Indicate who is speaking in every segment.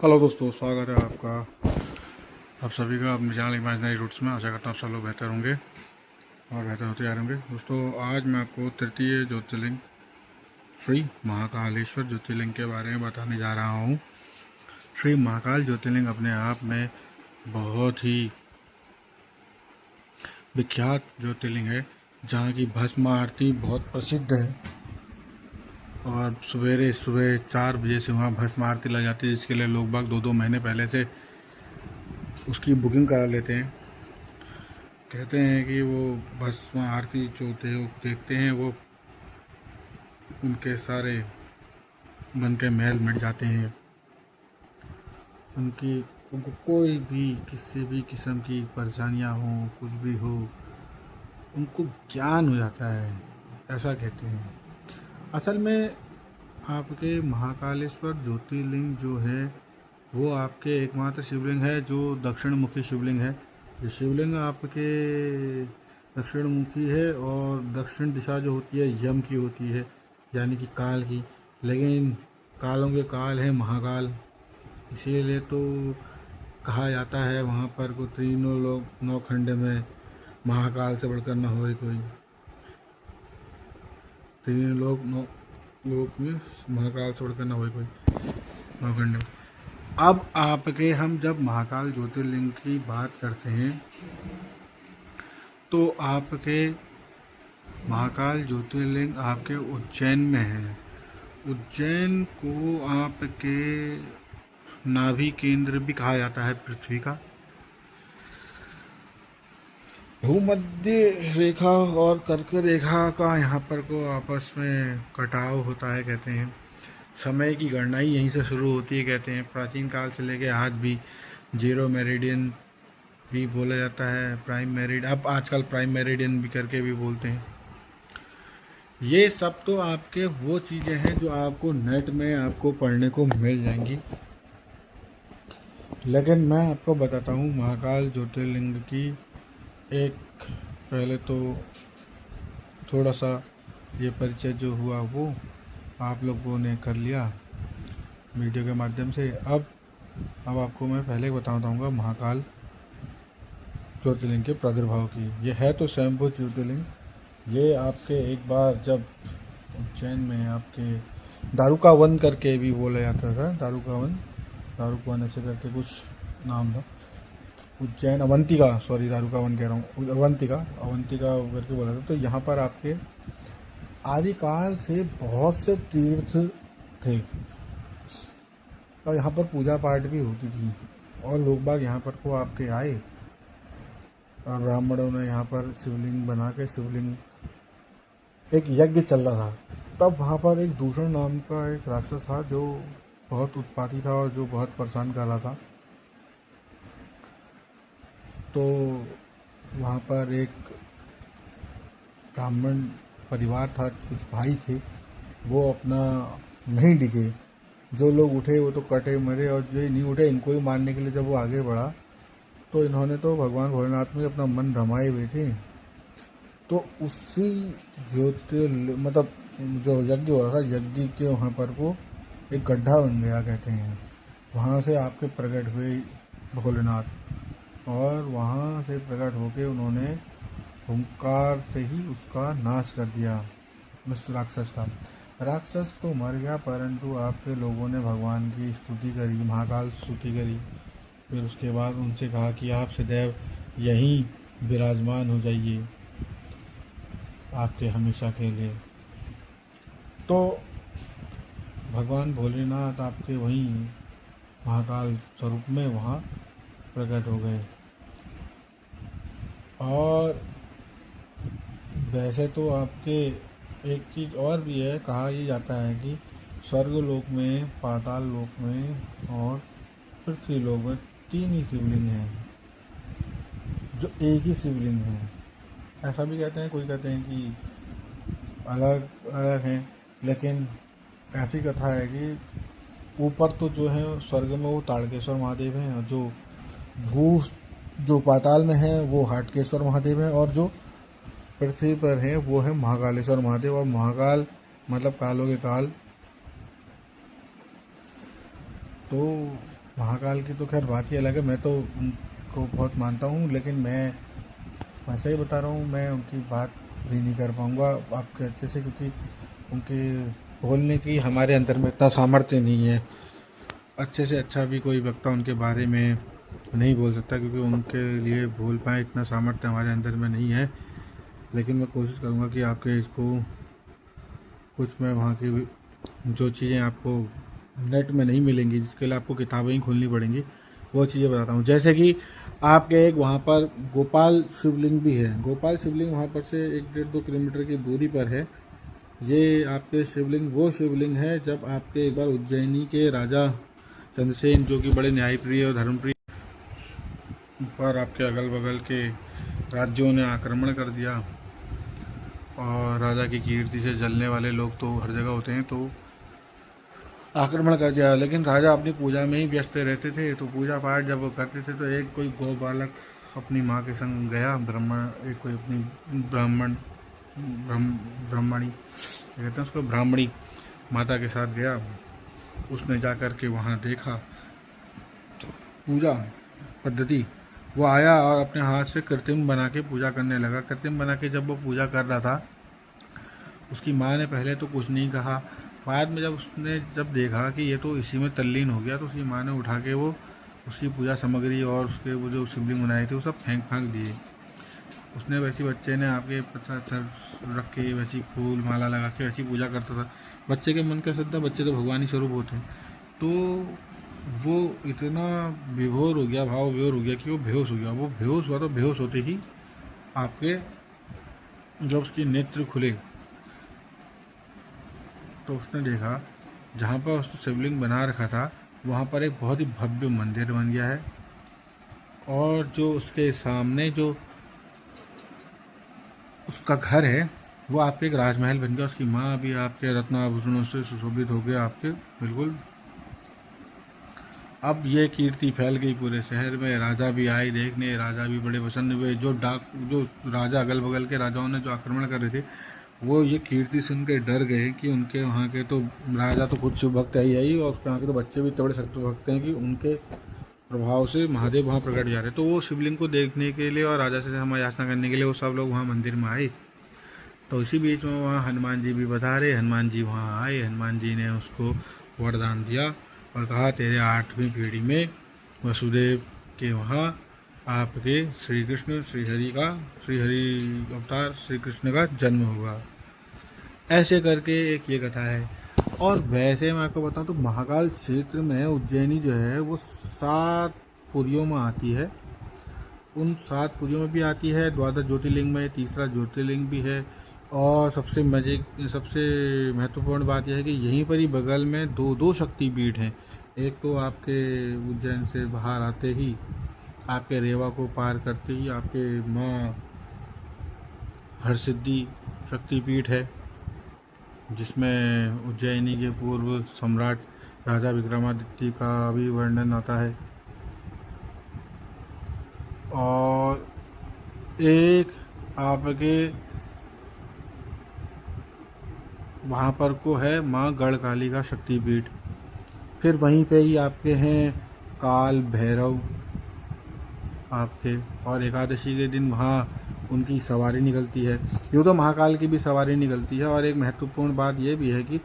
Speaker 1: Hello दोस्तों, स्वागत है आपका आप सभी का अपने चैनल इमेजिनरी रूट्स में। आशा करता हूँ सब लोग बेहतर होंगे और बेहतर होते जा रहे होंगे। दोस्तों, आज मैं आपको तृतीय ज्योतिर्लिंग श्री महाकालेश्वर ज्योतिर्लिंग के बारे में बताने जा रहा हूँ। श्री महाकाल ज्योतिर्लिंग अपने आप में बहुत ही विख्यात ज्योतिर्लिंग है, जहाँ की भस्म आरती बहुत प्रसिद्ध है और सवेरे सुबह 4 बजे से वहाँ भस्म आरती लग जाती है, जिसके लिए लोग बाग 2-2 महीने पहले से उसकी बुकिंग करा लेते हैं। कहते हैं कि वो भस्म आरती जो देखते हैं वो उनके सारे मन के महल मिट जाते हैं। उनको कोई भी किसी भी किस्म की परेशानियां हो, कुछ भी हो, उनको ज्ञान हो जाता है, ऐसा कहते हैं। असल में आपके महाकालेश्वर ज्योतिर्लिंग जो है वो आपके एकमात्र शिवलिंग है जो दक्षिण मुखी शिवलिंग है। ये शिवलिंग आपके दक्षिण मुखी है और दक्षिण दिशा जो होती है यम की होती है, यानी कि काल की। लेकिन कालों के काल है महाकाल, इसीलिए तो कहा जाता है वहाँ पर को तीनों लोग नौखंड में महाकाल से बढ़कर न होए कोई। तीन लोग लोक में महाकाल से बढ़कर न होए कोई नौखंड में। अब आपके हम जब महाकाल ज्योतिर्लिंग की बात करते हैं तो आपके महाकाल ज्योतिर्लिंग आपके उज्जैन में है। उज्जैन को आपके नाभि केंद्र भी कहा जाता है पृथ्वी का। भूमध्य रेखा और कर्क रेखा का यहाँ पर को आपस में कटाव होता है, कहते हैं। समय की गणना ही यहीं से शुरू होती है, कहते हैं। प्राचीन काल से लेके आज भी जीरो मेरिडियन भी बोला जाता है, प्राइम मेरिडियन, अब आजकल प्राइम मेरिडियन भी करके भी बोलते हैं। ये सब तो आपके वो चीज़ें हैं जो आपको नेट में आपको पढ़ने को मिल जाएंगी, लेकिन मैं आपको बताता हूँ महाकाल ज्योतिर्लिंग की एक पहले तो थोड़ा सा ये परिचय जो हुआ वो आप लोगों ने कर लिया वीडियो के माध्यम से। अब आपको मैं पहले बताता हूँ महाकाल ज्योतिर्लिंग के प्रादुर्भाव की। ये है तो स्वयंभू ज्योतिर्लिंग। ये आपके एक बार जब उज्जैन में आपके दारुका वन करके भी बोला जाता था, दारुका वन ऐसे करके कुछ नाम था। उज्जैन अवंतिका, सॉरी दारुका वन कह रहा हूँ, अवंतिका करके बोला था। तो यहाँ पर आपके आदिकाल से बहुत से तीर्थ थे और यहाँ पर पूजा पाठ भी होती थी और लोग बाग यहाँ पर को आपके आए और ब्राह्मणों ने यहाँ पर शिवलिंग बना के, शिवलिंग एक यज्ञ चल रहा था। तब वहाँ पर एक दूषण नाम का एक राक्षस था जो बहुत उत्पाती था और जो बहुत परेशान कर रहा था। तो वहाँ पर एक ब्राह्मण परिवार था, कुछ भाई थे, वो अपना नहीं डिगे। जो लोग उठे वो तो कटे मरे और जो नहीं उठे इनको ही मारने के लिए जब वो आगे बढ़ा तो इन्होंने तो भगवान भोलेनाथ में अपना मन रमाए हुए थे। तो उसी मतलब जो यज्ञ हो रहा था, यज्ञ के वहाँ पर को एक गड्ढा बन गया, कहते हैं। वहाँ से आपके प्रकट हुए भोलेनाथ और वहाँ से प्रकट होके उन्होंने हुंकार से ही उसका नाश कर दिया, उस राक्षस का। राक्षस तो मर गया, परंतु आपके लोगों ने भगवान की स्तुति करी, महाकाल स्तुति करी। फिर उसके बाद उनसे कहा कि आप सदैव यहीं विराजमान हो जाइए आपके हमेशा के लिए। तो भगवान भोलेनाथ आपके वहीं महाकाल स्वरूप में वहाँ प्रकट हो गए। और वैसे तो आपके एक चीज़ और भी है, कहा यह जाता है कि स्वर्ग लोक में, पाताल लोक में और पृथ्वी लोक में 3 ही शिवलिंग हैं जो एक ही शिवलिंग है। ऐसा भी कहते हैं, कोई कहते हैं कि अलग अलग हैं, लेकिन ऐसी कथा है कि ऊपर तो जो है स्वर्ग में वो ताड़केश्वर महादेव हैं और जो पाताल में है वो हाटकेश्वर महादेव हैं और जो पृथ्वी पर है वो है महाकालेश्वर महादेव। और महाकाल मतलब कालों के काल। तो महाकाल की तो खैर बात ही अलग है, मैं तो उनको बहुत मानता हूँ, लेकिन मैं सही बता रहा हूँ, मैं उनकी बात भी नहीं कर पाऊँगा आपके अच्छे से, क्योंकि उनके बोलने की हमारे अंदर में इतना सामर्थ्य नहीं है। अच्छे से अच्छा भी कोई वक्ता उनके बारे में नहीं बोल सकता, क्योंकि उनके लिए बोल पाए इतना सामर्थ्य हमारे अंदर में नहीं है। लेकिन मैं कोशिश करूँगा कि आपके इसको कुछ मैं वहाँ की जो चीज़ें आपको नेट में नहीं मिलेंगी, जिसके लिए आपको किताबें ही खोलनी पड़ेंगी, वो चीज़ें बताता हूँ। जैसे कि आपके एक वहाँ पर गोपाल शिवलिंग भी है। गोपाल शिवलिंग वहाँ पर से 1-1.5-2 किलोमीटर की दूरी पर है। ये आपके शिवलिंग वो शिवलिंग है जब आपके एक बार उज्जैनी के राजा चंद्रसेन, जो कि बड़े न्यायप्रिय और धर्मप्रिय, पर आपके अगल बगल के राज्यों ने आक्रमण कर दिया, और राजा की कीर्ति से जलने वाले लोग तो हर जगह होते हैं, तो आक्रमण कर दिया। लेकिन राजा अपनी पूजा में ही व्यस्त रहते थे, तो पूजा पाठ जब वो करते थे तो एक कोई गौ बालक अपनी माँ के संग गया, ब्राह्मण, एक कोई अपनी ब्राह्मण ब्राह्मणी कहते हैं उसको, ब्राह्मणी माता के साथ गया। उसने जा कर के वहाँ देखा पूजा पद्धति, वो आया और अपने हाथ से कृत्रिम बना के पूजा करने लगा। कृत्रिम बना के जब वो पूजा कर रहा था, उसकी माँ ने पहले तो कुछ नहीं कहा। बाद में जब देखा कि ये तो इसी में तल्लीन हो गया, तो उसकी माँ ने उठा के वो उसकी पूजा सामग्री और उसके वो जो शिवलिंग बनाए थे वो सब फेंक फांक दिए। उसने वैसी बच्चे ने आपके पत्थर रख के वैसी फूल माला लगा के वैसी पूजा करता था। बच्चे के मन का श्रद्धा, बच्चे तो भगवानी स्वरूप होते हैं। तो वो इतना विभोर हो गया, भाव विभोर हो गया कि वो बेहोश हो गया। वो बेहोश हुआ तो बेहोश होते ही आपके जब उसके नेत्र खुले, तो उसने देखा जहाँ पर उसने शिवलिंग बना रखा था वहाँ पर एक बहुत ही भव्य मंदिर बन गया है, और जो उसके सामने जो उसका घर है वो आपके एक राजमहल बन गया। उसकी माँ भी आपके रत्नाभूषणों से सुशोभित हो गया आपके बिल्कुल। अब ये कीर्ति फैल गई पूरे शहर में, राजा भी आए देखने, राजा भी बड़े प्रसन्न हुए। जो राजा अगल बगल के राजाओं ने जो आक्रमण कर रहे थे, वो ये कीर्ति सुन के डर गए कि उनके वहाँ के तो राजा तो खुद शिव भक्त है ही, और उसके वहाँ के तो बच्चे भी इतने बड़े शक्ति भक्त हैं कि उनके प्रभाव से महादेव वहाँ प्रकट जा रहे। तो वो शिवलिंग को देखने के लिए और राजा से क्षमा याचना करने के लिए वो सब लोग वहाँ मंदिर में आए। तो इसी बीच में वहाँ हनुमान जी भी पधारे। हनुमान जी वहाँ आए, हनुमान जी ने उसको वरदान दिया और कहा तेरे 8वीं पीढ़ी में वसुदेव के वहाँ आपके श्री हरि अवतार श्री कृष्ण का जन्म होगा। ऐसे करके एक ये कथा है। और वैसे मैं आपको बताऊं तो महाकाल क्षेत्र में उज्जैनी जो है वो 7 पुरियों में आती है। उन 7 पुरियों में भी आती है, द्वादश ज्योतिर्लिंग में तीसरा ज्योतिर्लिंग भी है। और सबसे महत्वपूर्ण बात यह है कि यहीं पर ही बगल में दो शक्तिपीठ हैं। एक तो आपके उज्जैन से बाहर आते ही आपके रेवा को पार करते ही आपके माँ हरसिद्धि शक्तिपीठ है, जिसमें उज्जैनी के पूर्व सम्राट राजा विक्रमादित्य का भी वर्णन आता है। और एक आपके वहाँ पर को है माँ गढ़काली का शक्तिपीठ। फिर वहीं पे ही आपके हैं काल भैरव आपके, और एकादशी के दिन वहाँ उनकी सवारी निकलती है। यूँ तो महाकाल की भी सवारी निकलती है। और एक महत्वपूर्ण बात यह भी है कि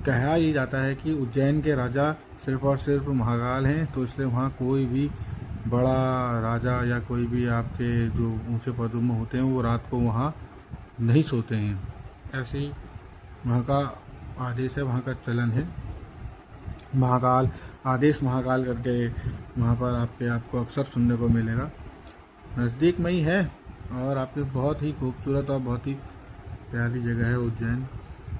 Speaker 1: कहा ही जाता है कि उज्जैन के राजा सिर्फ और सिर्फ महाकाल हैं, तो इसलिए वहाँ कोई भी बड़ा राजा या कोई भी आपके जो ऊंचे पदों में होते हैं वो रात को वहाँ नहीं सोते हैं। ऐसे ही वहाँ का आदेश है, वहाँ का चलन है। महाकाल आदेश महाकाल करके वहाँ पर आपको अक्सर सुनने को मिलेगा। नज़दीक में ही है और आपकी बहुत ही खूबसूरत और बहुत ही प्यारी जगह है उज्जैन।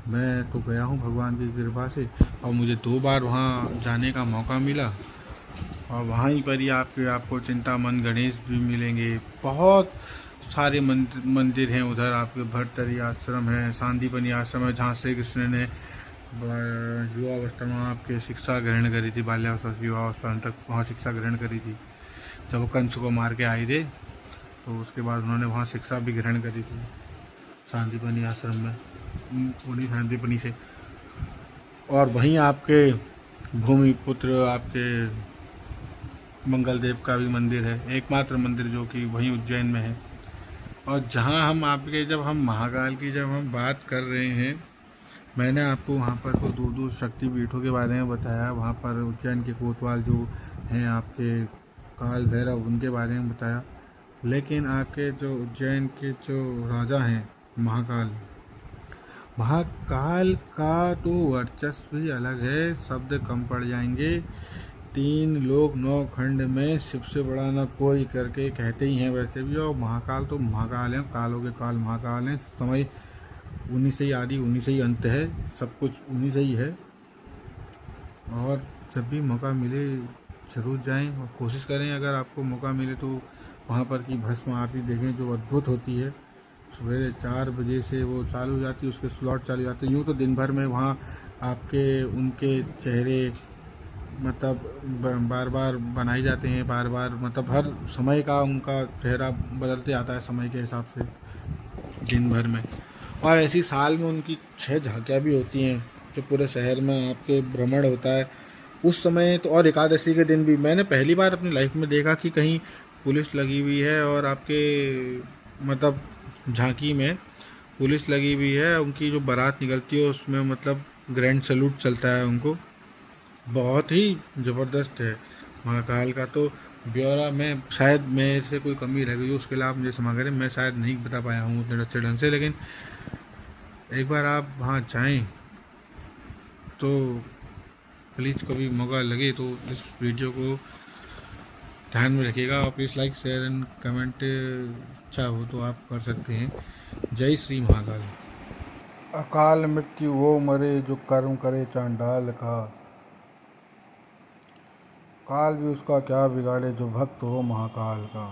Speaker 1: मैं तो गया हूँ भगवान की कृपा से, और मुझे 2 बार वहाँ जाने का मौका मिला। और वहीं पर ही आपको चिंतामन गणेश भी मिलेंगे। बहुत सारे मंदिर हैं उधर। आपके भर्तरी आश्रम है, सांदीपनी आश्रम है, जहाँ श्री कृष्ण ने युवावस्था में आपके शिक्षा ग्रहण करी थी, बाल्यावस्था से युवावस्था तक वहाँ शिक्षा ग्रहण करी थी। जब वो कंस को मार के आए थे तो उसके बाद उन्होंने वहाँ शिक्षा भी ग्रहण करी थी सांदीपनी आश्रम में, उन्हीं सांदीपनी से। और वहीं आपके भूमिपुत्र आपके मंगल देव का भी मंदिर है, एकमात्र मंदिर जो कि वहीं उज्जैन में है। और जहाँ हम आपके जब हम महाकाल की जब हम बात कर रहे हैं, मैंने आपको वहाँ पर तो दूर दूर शक्तिपीठों के बारे में बताया, वहाँ पर उज्जैन के कोतवाल जो हैं आपके काल भैरव उनके बारे में बताया। लेकिन आपके जो उज्जैन के जो राजा हैं महाकाल, महाकाल का तो वर्चस्व ही अलग है, शब्द कम पड़ जाएंगे। 3 लोग 9 खंड में शिव से बड़ा न कोई करके कहते ही हैं वैसे भी। और महाकाल तो महाकाल हैं, कालों के काल महाकाल हैं। समय उन्हीं से ही आदि, उन्हीं से ही अंत है, सब कुछ उन्हीं से ही है। और जब भी मौका मिले ज़रूर जाएं और कोशिश करें, अगर आपको मौका मिले तो वहाँ पर की भस्म आरती देखें जो अद्भुत होती है। सवेरे 4 बजे से वो चालू हो जाती है, उसके स्लॉट चालू हो जाते हैं। यूँ तो दिन भर में वहाँ आपके उनके चेहरे मतलब बार बार बनाए जाते हैं, बार बार मतलब हर समय का उनका चेहरा बदलते आता है समय के हिसाब से दिन भर में। और ऐसी साल में उनकी 6 झांकियाँ भी होती हैं जो पूरे शहर में आपके भ्रमण होता है उस समय तो। और एकादशी के दिन भी मैंने पहली बार अपनी लाइफ में देखा कि कहीं पुलिस लगी हुई है और आपके मतलब झांकी में पुलिस लगी हुई है, उनकी जो बारात निकलती है उसमें मतलब ग्रैंड सैल्यूट चलता है उनको। बहुत ही ज़बरदस्त है महाकाल का तो ब्यौरा। मैं शायद मेरे से कोई कमी रह गई, उसके लिए आप मुझे क्षमा करें, मैं शायद नहीं बता पाया हूँ उतने अच्छे ढंग से। लेकिन एक बार आप वहाँ जाएं तो प्लीज़ कभी मौका लगे तो इस वीडियो को ध्यान में रखिएगा। और please like share and comment अच्छा हो तो आप कर सकते हैं। जय श्री महाकाल। अकाल मृत्यु वो मरे जो कर्म करे चांडाल का, काल भी उसका क्या बिगाड़े जो भक्त हो महाकाल का।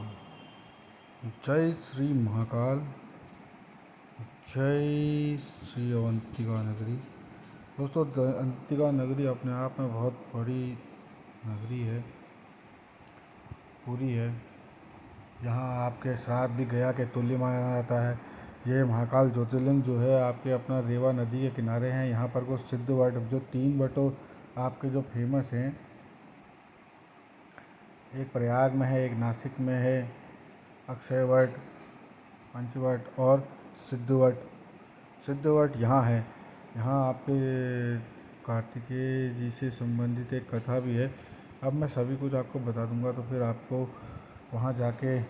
Speaker 1: जय श्री महाकाल, जय श्री अवंतिका नगरी। दोस्तों अवंतिका नगरी अपने आप में बहुत बड़ी नगरी है, पूरी है। यहाँ आपके श्राद्ध भी गया के तुल्य माना जाता है। ये महाकाल ज्योतिर्लिंग जो है आपके अपना रेवा नदी के किनारे हैं। यहाँ पर कुछ सिद्ध वट जो 3 वटों आपके जो फेमस हैं, एक प्रयाग में है, एक नासिक में है, अक्षय वट, पंचवट और सिद्धवट। सिद्धवट यहाँ है। यहाँ आपके कार्तिकेय जी से संबंधित एक कथा भी है। अब मैं सभी कुछ आपको बता दूंगा तो फिर आपको वहाँ जाके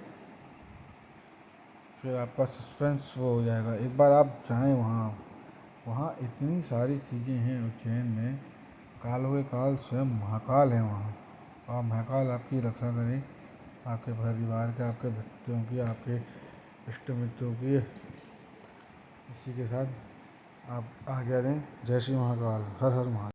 Speaker 1: फिर आपका सस्पेंस वो हो जाएगा। एक बार आप जाएं वहाँ, वहाँ इतनी सारी चीज़ें हैं उज्जैन में। कालों के काल स्वयं महाकाल हैं वहाँ। और महाकाल आपकी रक्षा करें, आपके परिवार के, आपके बच्चों की, आपके इष्ट मित्रों की। इसी के साथ आप आज्ञा दें। जय श्री महाकाल, हर हर महाकाल।